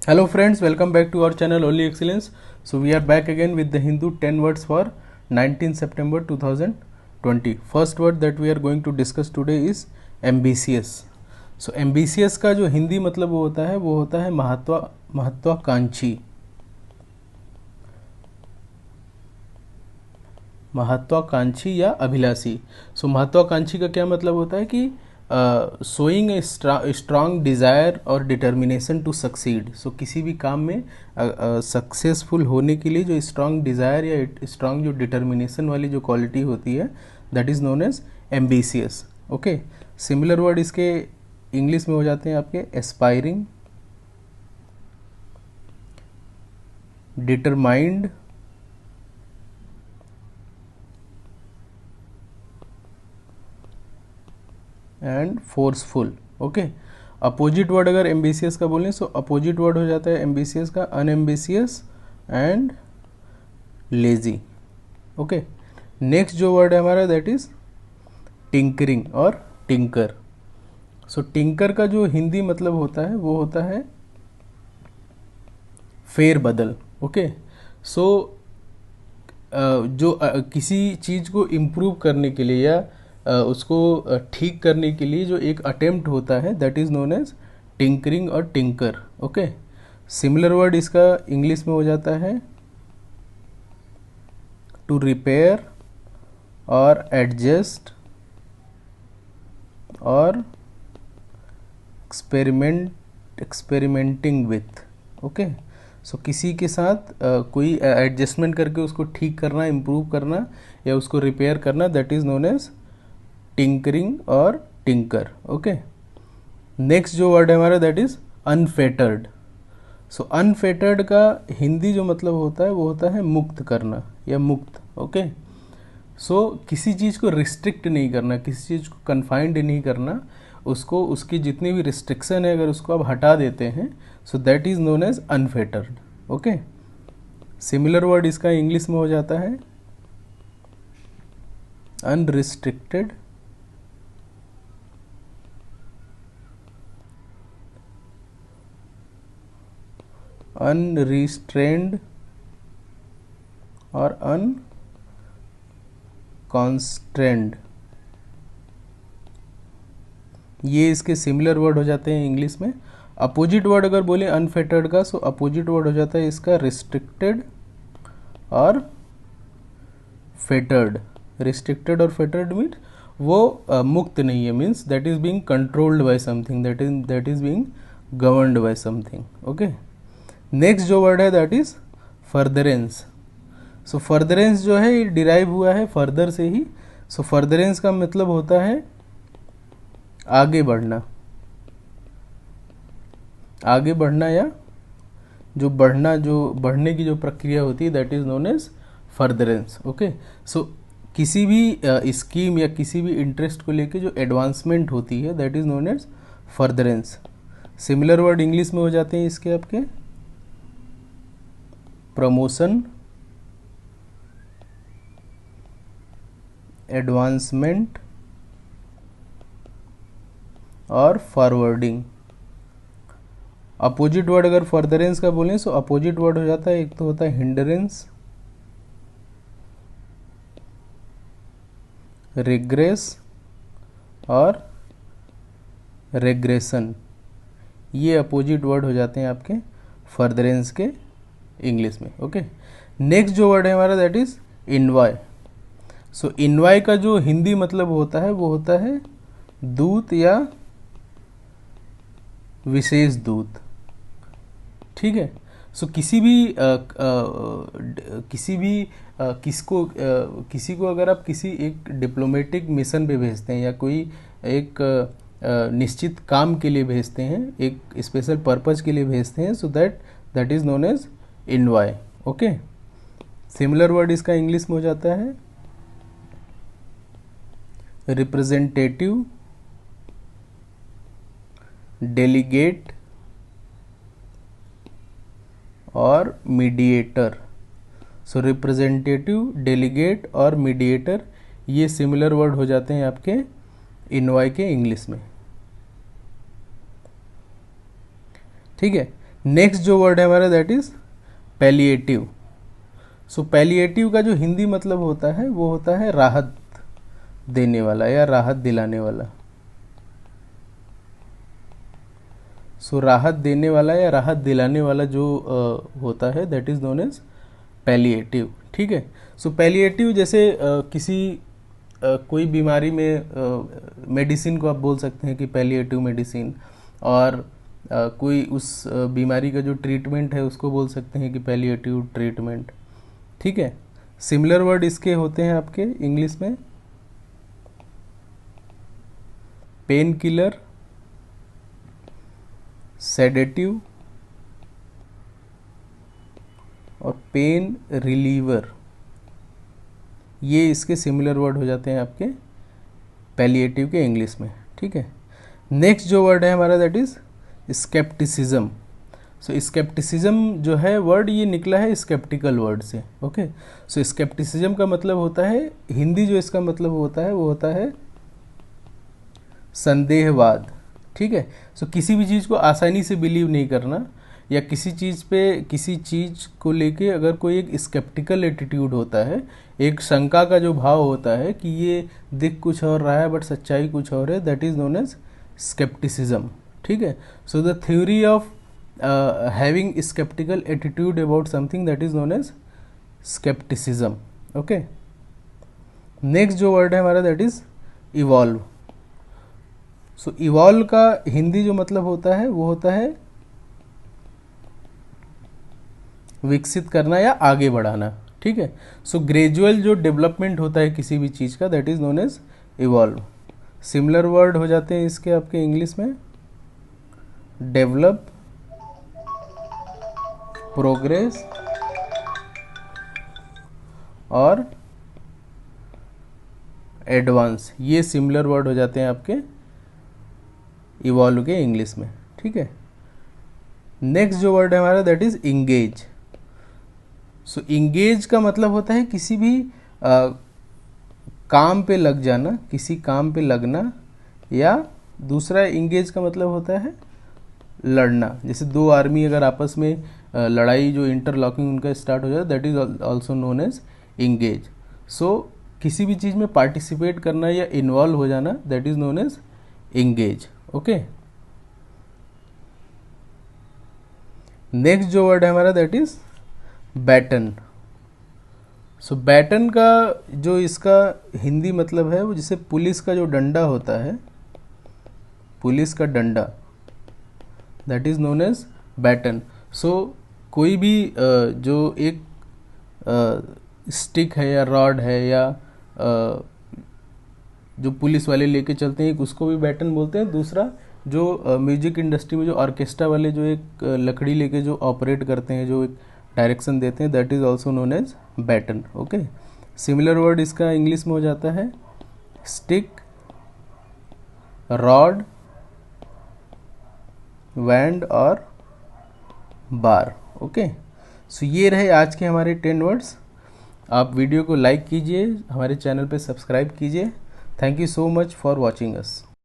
Hello friends, welcome back to our channel Only Excellence. So we are back again with the Hindu 10 words for 19 September 2020. First word that we are going to discuss today is ambitious. So ambitious का जो हिंदी मतलब वो होता है महत्वाकांक्षी। महत्वाकांक्षी या अभिलाषी। सो महत्वाकांक्षी का क्या मतलब होता है कि शोइंग ए स्ट्रांग डिज़ायर और डिटर्मिनेशन टू सक्सीड। सो किसी भी काम में सक्सेसफुल होने के लिए जो स्ट्रांग डिज़ायर या स्ट्रांग जो डिटर्मिनेशन वाली जो क्वालिटी होती है that is known as ambitious. Okay, similar word इसके इंग्लिश में हो जाते हैं आपके aspiring, determined, and forceful. Okay, opposite word अगर एम्बिशियस का बोलें सो अपोजिट वर्ड हो जाता है एम्बिशियस का unambitious and lazy. Okay, next जो वर्ड है हमारा दैट इज टिंकरिंग और टिंकर। सो टिंकर का जो हिंदी मतलब होता है वो होता है फेर बदल। ओके, सो जो किसी चीज़ को इम्प्रूव करने के लिए या उसको ठीक करने के लिए जो एक अटेम्प्ट होता है that is known as tinkering और टिंकर। ओके, सिमिलर वर्ड इसका इंग्लिश में हो जाता है टू रिपेयर और एडजस्ट और एक्सपेरिमेंटिंग विथ। ओके, सो किसी के साथ कोई एडजस्टमेंट करके उसको ठीक करना, इम्प्रूव करना या उसको रिपेयर करना that is known as tinkering और टिंकर। ओके, नेक्स्ट जो वर्ड है हमारा that is unfettered. So unfettered का हिंदी जो मतलब होता है वो होता है मुक्त करना या मुक्त। ओके, सो किसी चीज़ को रिस्ट्रिक्ट नहीं करना, किसी चीज़ को कन्फाइंड नहीं करना, उसको उसकी जितनी भी रिस्ट्रिक्शन है अगर उसको आप हटा देते हैं so that is known as unfettered. Okay, similar word इसका इंग्लिश में हो जाता है अनरिस्ट्रिक्टेड, अनरिस्ट्रेन्ड और अनकॉन्स्ट्रेंड। ये इसके सिमिलर वर्ड हो जाते हैं इंग्लिश में। अपोजिट वर्ड अगर बोले अनफेटर्ड का सो अपोजिट वर्ड हो जाता है इसका रिस्ट्रिक्टेड और फेटर्ड। रिस्ट्रिक्टेड और फेटर्ड मीन्स वो मुक्त नहीं है, means that is being controlled by something, that is being governed bye something. Okay, next जो वर्ड है that is furtherance. So furtherance जो है ये डिराइव हुआ है फर्दर से ही। सो फर्दरेंस का मतलब होता है आगे बढ़ना, आगे बढ़ना या जो बढ़ने की जो प्रक्रिया होती है that is known as furtherance. Okay, so किसी भी स्कीम या किसी भी इंटरेस्ट को लेके जो एडवांसमेंट होती है that is known as furtherance. Similar word English में हो जाते हैं इसके आपके प्रमोशन, एडवांसमेंट और फॉरवर्डिंग। अपोजिट वर्ड अगर फर्दरेंस का बोलें सो अपोजिट वर्ड हो जाता है, एक तो होता है हिंडरेंस, रिग्रेस और रेग्रेशन। ये अपोजिट वर्ड हो जाते हैं आपके फर्दरेंस के इंग्लिश में। ओके, नेक्स्ट जो वर्ड है हमारा that is envoy. So envoy का जो हिंदी मतलब होता है वो होता है दूत या विशेष दूत। ठीक है, सो किसी को अगर आप किसी एक डिप्लोमेटिक मिशन पे भेजते हैं या कोई एक निश्चित काम के लिए भेजते हैं, एक स्पेशल पर्पज के लिए भेजते हैं so that is known as envoy. Okay, similar word इसका इंग्लिश में हो जाता है रिप्रेजेंटेटिव, डेलीगेट और मीडिएटर। सो रिप्रेजेंटेटिव, डेलीगेट और मीडिएटर ये सिमिलर वर्ड हो जाते हैं आपके इनवॉय के इंग्लिश में। ठीक है, नेक्स्ट जो वर्ड है हमारा that is palliative. So palliative का जो हिंदी मतलब होता है वो होता है राहत देने वाला या राहत दिलाने वाला। सो राहत देने वाला या राहत दिलाने वाला जो होता है that is known as palliative. ठीक है। सो पैलिएटिव जैसे किसी कोई बीमारी में मेडिसिन को आप बोल सकते हैं कि पैलिएटिव मेडिसिन, और कोई उस बीमारी का जो ट्रीटमेंट है उसको बोल सकते हैं कि पैलिएटिव ट्रीटमेंट। ठीक है। सिमिलर वर्ड इसके होते हैं आपके इंग्लिश में पेन किलर, सेडेटिव और पेन रिलीवर, ये इसके सिमिलर वर्ड हो जाते हैं आपके पैलिएटिव के इंग्लिश में। ठीक है। नेक्स्ट जो वर्ड है हमारा that is scepticism. So scepticism जो है वर्ड ये निकला है स्केप्टिकल वर्ड से। ओके। सो स्केप्टिसिज्म का मतलब होता है, हिंदी जो इसका मतलब होता है वो होता है संदेहवाद। ठीक है। सो किसी भी चीज़ को आसानी से बिलीव नहीं करना, या किसी चीज़ पे किसी चीज़ को लेके अगर कोई एक स्केप्टिकल एटीट्यूड होता है, एक शंका का जो भाव होता है कि ये दिख कुछ और रहा है बट सच्चाई कुछ और है, that is known as scepticism. ठीक है। So the theory of having sceptical attitude about something that is known as scepticism. Okay. Next जो वर्ड है हमारा that is evolve. So evolve का हिंदी जो मतलब होता है वो होता है विकसित करना या आगे बढ़ाना। ठीक है। सो ग्रेजुअल जो डेवलपमेंट होता है किसी भी चीज़ का that is known as evolve. Similar word हो जाते हैं इसके आपके इंग्लिश में डेवलप, प्रोग्रेस और एडवांस, ये सिमिलर वर्ड हो जाते हैं आपके इवॉल्व के इंग्लिश में। ठीक है। नेक्स्ट जो वर्ड है हमारा that is engage. So engage का मतलब होता है किसी भी काम पे लग जाना, किसी काम पे लगना, या दूसरा इंगेज का मतलब होता है लड़ना। जैसे दो आर्मी अगर आपस में लड़ाई जो इंटरलॉकिंग उनका स्टार्ट हो जाता है that is also known as engage. So किसी भी चीज़ में पार्टिसिपेट करना या इन्वॉल्व हो जाना that is known as engage. Okay. Next जो वर्ड है हमारा that is baton. So baton का जो इसका हिंदी मतलब है वो जैसे पुलिस का जो डंडा होता है, पुलिस का डंडा that is known as baton. So कोई भी जो एक स्टिक है या रॉड है या जो पुलिस वाले लेके चलते हैं उसको भी बैटन बोलते हैं। दूसरा जो म्यूजिक इंडस्ट्री में जो ऑर्केस्ट्रा वाले जो एक लकड़ी लेके जो ऑपरेट करते हैं, जो एक डायरेक्शन देते हैं, that is also known as baton. Okay. Similar word इसका इंग्लिश में हो जाता है स्टिक, रॉड, वैंड और बार। ओके। सो ये रहे आज के हमारे 10 वर्ड्स। आप वीडियो को लाइक कीजिए, हमारे चैनल पे सब्सक्राइब कीजिए। Thank you so much for watching us.